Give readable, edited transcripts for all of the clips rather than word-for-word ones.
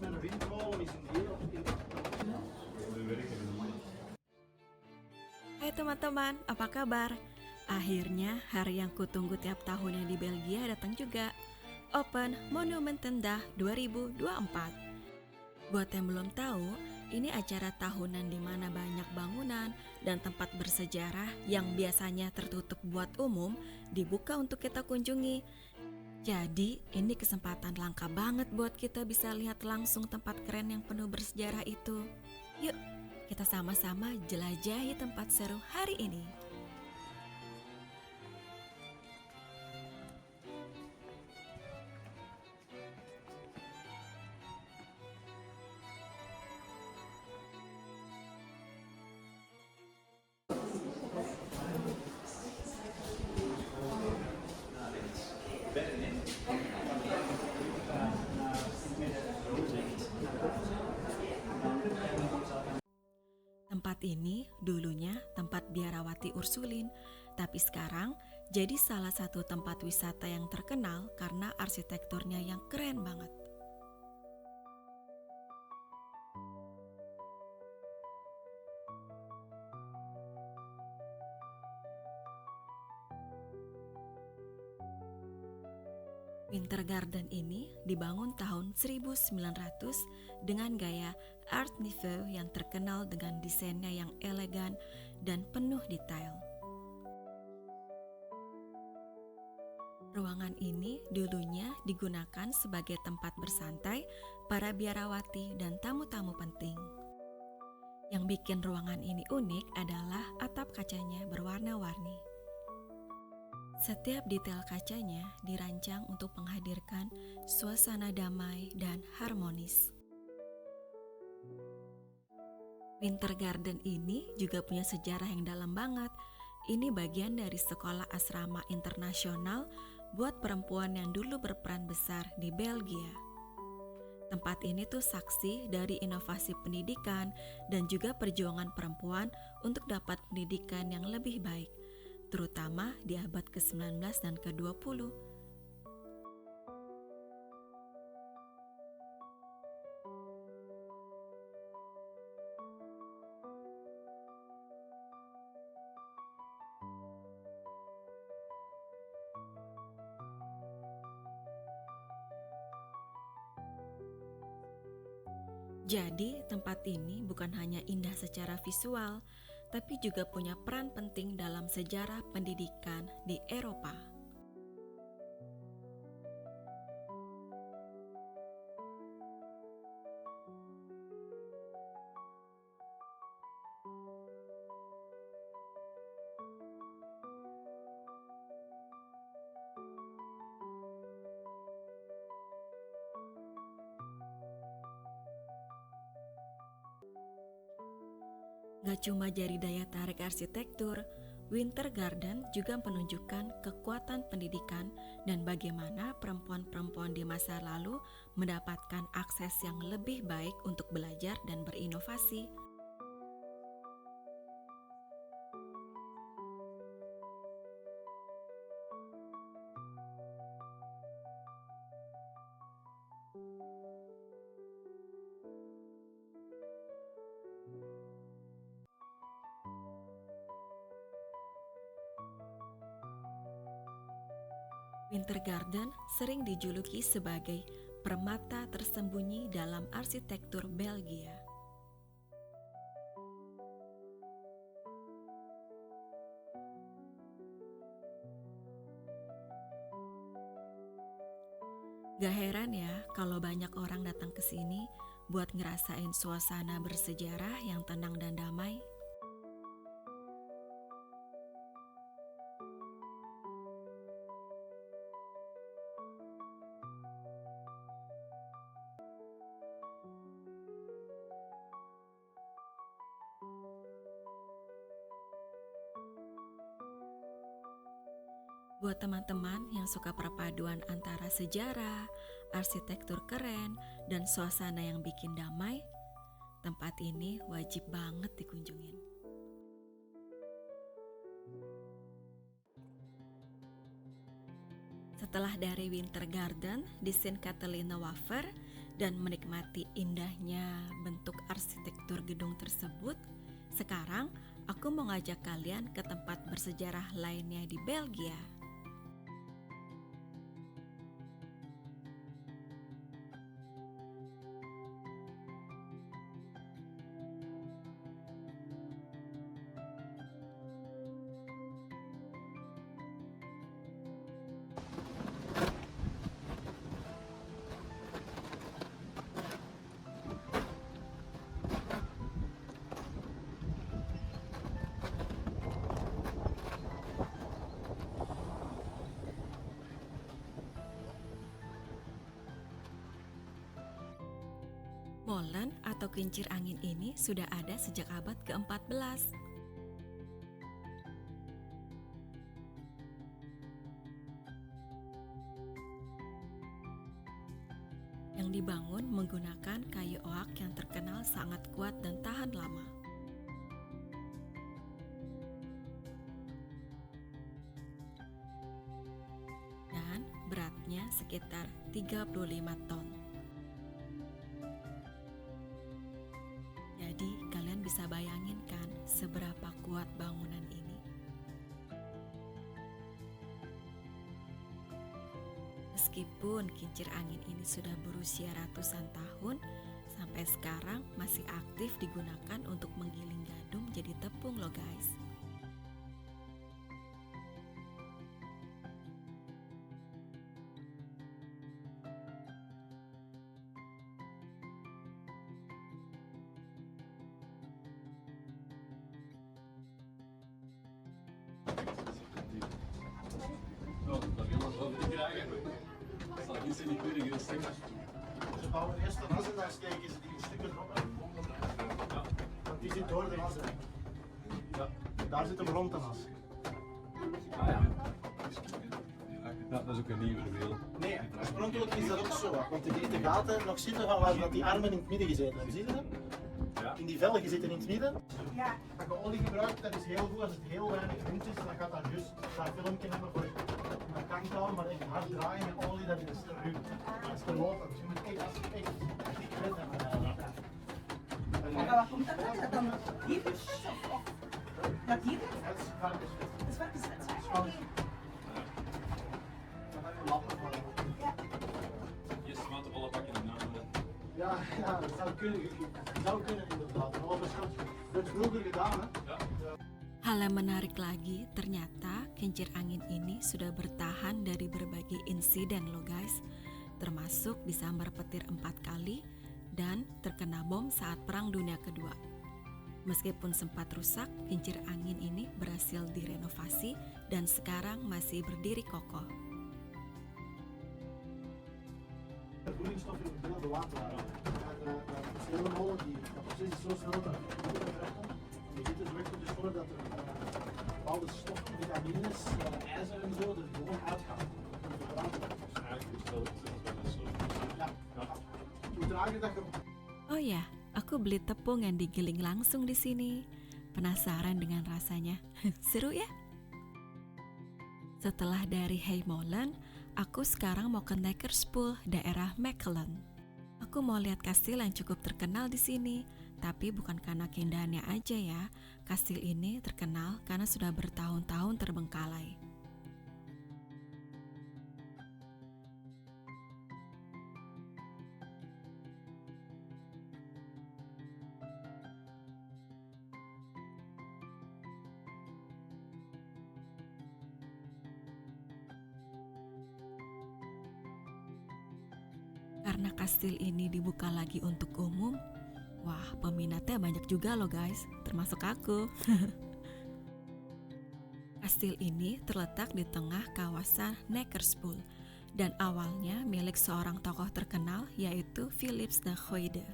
Met een windmolen is een heel... Hai teman-teman, apa kabar? Akhirnya hari yang kutunggu tiap tahunnya di Belgia datang juga. Open Monument Tenda 2024. Buat yang belum tahu, ini acara tahunan di mana banyak bangunan dan tempat bersejarah yang biasanya tertutup buat umum dibuka untuk kita kunjungi. Jadi, ini kesempatan langka banget buat kita bisa lihat langsung tempat keren yang penuh bersejarah itu. Yuk, kita sama-sama jelajahi tempat seru hari ini. Tempat ini dulunya tempat biarawati Ursulin, tapi sekarang jadi salah satu tempat wisata yang terkenal karena arsitekturnya yang keren banget. Winter Garden ini dibangun tahun 1900 dengan gaya Art Nouveau yang terkenal dengan desainnya yang elegan dan penuh detail. Ruangan ini dulunya digunakan sebagai tempat bersantai para biarawati dan tamu-tamu penting. Yang bikin ruangan ini unik adalah atap kacanya berwarna-warni. Setiap detail kacanya dirancang untuk menghadirkan suasana damai dan harmonis. Winter Garden ini juga punya sejarah yang dalam banget. Ini bagian dari sekolah asrama internasional buat perempuan yang dulu berperan besar di Belgia. Tempat ini tuh saksi dari inovasi pendidikan dan juga perjuangan perempuan untuk dapat pendidikan yang lebih baik, terutama di abad ke-19 dan ke-20. Jadi, tempat ini bukan hanya indah secara visual, tapi juga punya peran penting dalam sejarah pendidikan di Eropa. Gak cuma jadi daya tarik arsitektur, Winter Garden juga menunjukkan kekuatan pendidikan dan bagaimana perempuan-perempuan di masa lalu mendapatkan akses yang lebih baik untuk belajar dan berinovasi. Winter Garden sering dijuluki sebagai permata tersembunyi dalam arsitektur Belgia. Gak heran ya kalau banyak orang datang ke sini buat ngerasain suasana bersejarah yang tenang dan damai. Buat teman-teman yang suka perpaduan antara sejarah, arsitektur keren, dan suasana yang bikin damai, tempat ini wajib banget dikunjungin. Setelah dari Winter Garden di Saint Catalina Waver dan menikmati indahnya bentuk arsitektur gedung tersebut, sekarang aku mau ngajak kalian ke tempat bersejarah lainnya di Belgia. Molen atau kincir angin ini sudah ada sejak abad ke-14. Yang dibangun menggunakan kayu oak yang terkenal sangat kuat dan tahan lama. Dan beratnya sekitar 35 ton. Jadi kalian bisa bayangin kan seberapa kuat bangunan ini. Meskipun kincir angin ini sudah berusia ratusan tahun, sampai sekarang masih aktif digunakan untuk menggiling gandum jadi tepung loh guys. Ze bouwen eerst de was en dan steken ze die stukken op en want die zit door de was. Ja. Daar zit hem rond de was. Ah ja. Ja, dat is ook een nieuwe wiel. Nee, oorspronkelijk is dat ook zo, want de gaten nog zitten van waar dat die armen in het midden gezeten hebben. Zie je dat? Ja. In die velgen zitten in het midden. Ja. Als je olie gebruikt, dat is heel goed. Als het heel weinig wind is, dan gaat dat juist dat filmpje hebben voor een kant houden, maar echt hard draaien met olie, dat is te ruw. Dat is te lopen. Dus je moet echt dik wet hebben. Maar wat komt dat uit? Dat dan dierenvet of dat dierenvet? Dat is varkensvet. Dat is varkensvet. Dan heb je lappen van. Eerst waterballen pakken en dan. Ja, dat zou kunnen inderdaad. Dat wordt vroeger gedaan, hè? Ja. Hal yang menarik lagi, ternyata kincir angin ini sudah bertahan dari berbagai insiden loh guys, termasuk disambar petir 4 kali dan terkena bom saat Perang Dunia Kedua. Meskipun sempat rusak, kincir angin ini berhasil direnovasi dan sekarang masih berdiri kokoh. De voedingsstoffen in het hele water. De hele molen, dat proces is zo snel dat het je ziet dus weg op de scholen dat er bepaalde stoffen, vitamines, ijzer en zo, er gewoon uitgaan. Eigenlijk is dat zo. Ja. Hoe trager dat je... Oh ya, aku beli tepung yang digiling langsung di sini. Penasaran dengan rasanya? Seru ya? Setelah dari Heimolen, aku sekarang mau ke Neckerspoel, daerah Mechelen. Aku mau lihat kastil yang cukup terkenal di sini, tapi bukan karena keindahannya aja ya. Kastil ini terkenal karena sudah bertahun-tahun terbengkalai. Karena kastil ini dibuka lagi untuk umum, wah peminatnya banyak juga loh guys, termasuk aku. Kastil ini terletak di tengah kawasan Neckerspoel dan awalnya milik seorang tokoh terkenal yaitu Philips de Goede.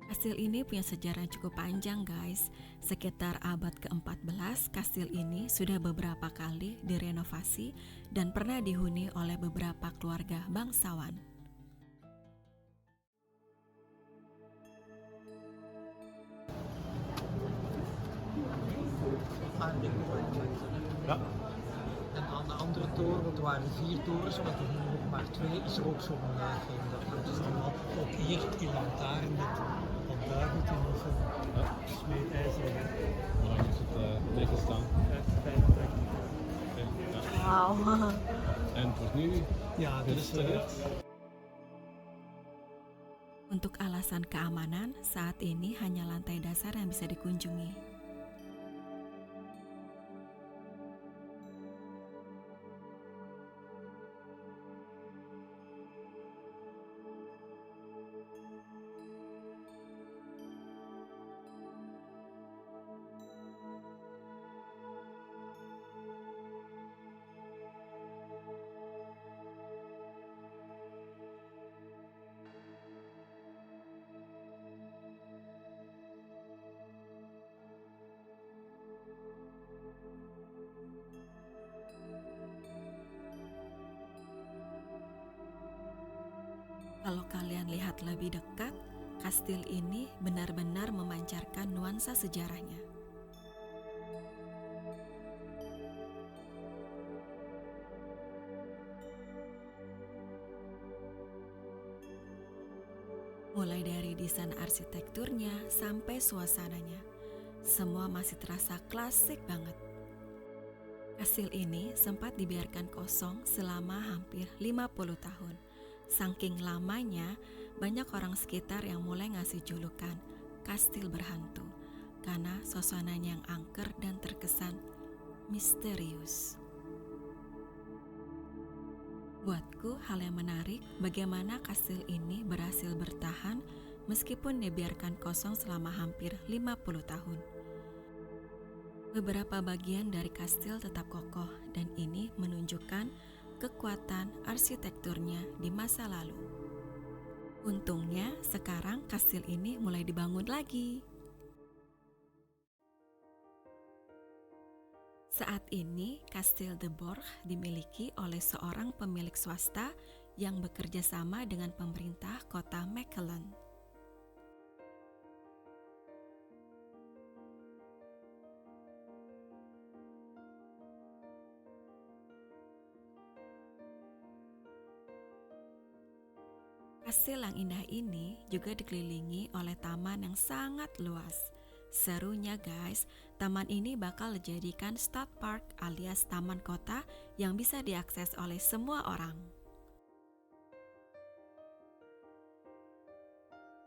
Kastil ini punya sejarah yang cukup panjang guys. Sekitar abad ke-14, kastil ini sudah beberapa kali direnovasi dan pernah dihuni oleh beberapa keluarga bangsawan. Ja. En aan de andere toren, want waren 4 torens, want er nu nog maar 2, is er ook zo'n laag in. Dat wordt dus allemaal ook hier die lantaarn met dat duiveltje en zo. Ja. Smeedijzer. Maar dan is het netjes staan. 85. Oké, ja. Wow. En het wordt nu Ja, dus Untuk alasan keamanan, saat ini hanya lantai dasar yang bisa dikunjungi. Kalau kalian lihat lebih dekat, kastil ini benar-benar memancarkan nuansa sejarahnya. Mulai dari desain arsitekturnya sampai suasananya, semua masih terasa klasik banget. Kastil ini sempat dibiarkan kosong selama hampir 50 tahun. Saking lamanya, banyak orang sekitar yang mulai ngasih julukan kastil berhantu karena suasananya yang angker dan terkesan misterius. Buatku hal yang menarik bagaimana kastil ini berhasil bertahan meskipun dibiarkan kosong selama hampir 50 tahun. Beberapa bagian dari kastil tetap kokoh dan ini menunjukkan kekuatan arsitekturnya di masa lalu. Untungnya sekarang kastil ini mulai dibangun lagi. Saat ini, Kastil De Borg dimiliki oleh seorang pemilik swasta yang bekerja sama dengan pemerintah kota Mechelen. Kastil yang indah ini juga dikelilingi oleh taman yang sangat luas. Serunya guys, taman ini bakal dijadikan Stadspark alias taman kota yang bisa diakses oleh semua orang.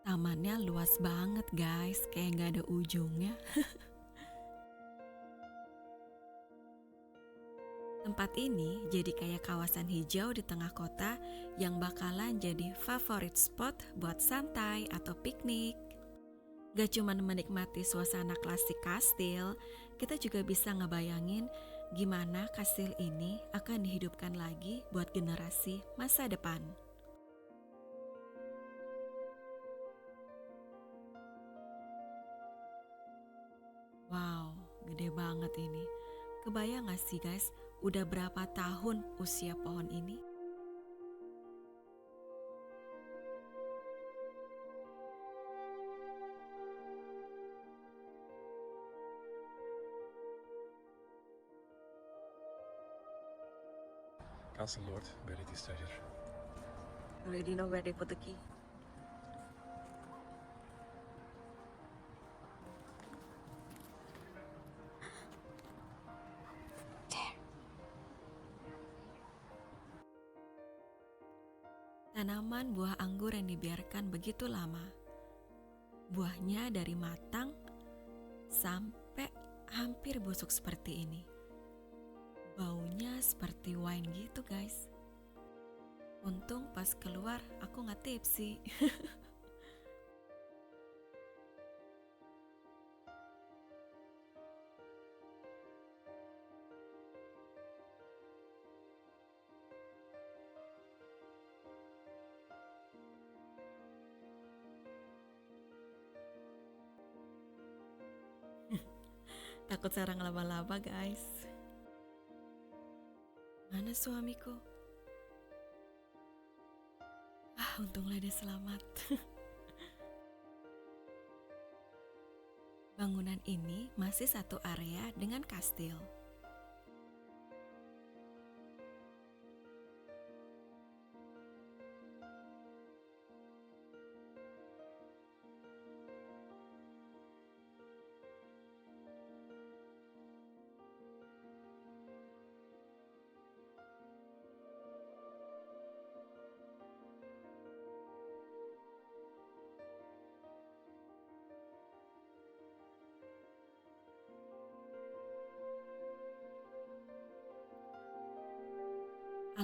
Tamannya luas banget guys, kayak gak ada ujungnya. Tempat ini jadi kayak kawasan hijau di tengah kota yang bakalan jadi favorit spot buat santai atau piknik. Gak cuma menikmati suasana klasik kastil, kita juga bisa ngebayangin gimana kastil ini akan dihidupkan lagi buat generasi masa depan. Wow, gede banget ini. Kebayang gak sih guys, udah berapa tahun usia pohon ini? Castle Lord, bury this treasure. Already know where they put the key. Tanaman buah anggur yang dibiarkan begitu lama. Buahnya dari matang sampai hampir busuk seperti ini. Baunya seperti wine gitu guys. Untung pas keluar aku gak tipsi. Takut sarang laba-laba guys. Mana suamiku? Untunglah dia selamat. Bangunan ini masih satu area dengan kastil.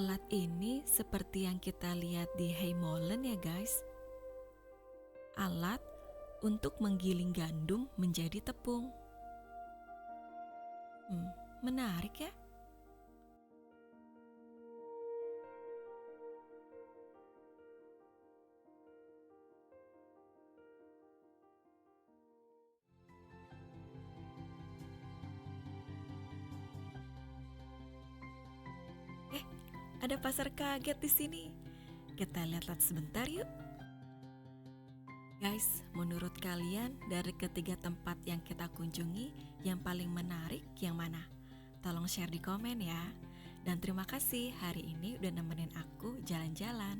Alat ini seperti yang kita lihat di Heimolen ya guys. Alat untuk menggiling gandum menjadi tepung. Menarik ya. Ada pasar kaget di sini. Kita lihat-lihat sebentar yuk. Guys, menurut kalian dari ketiga tempat yang kita kunjungi, yang paling menarik yang mana? Tolong share di komen ya. Dan terima kasih hari ini udah nemenin aku jalan-jalan.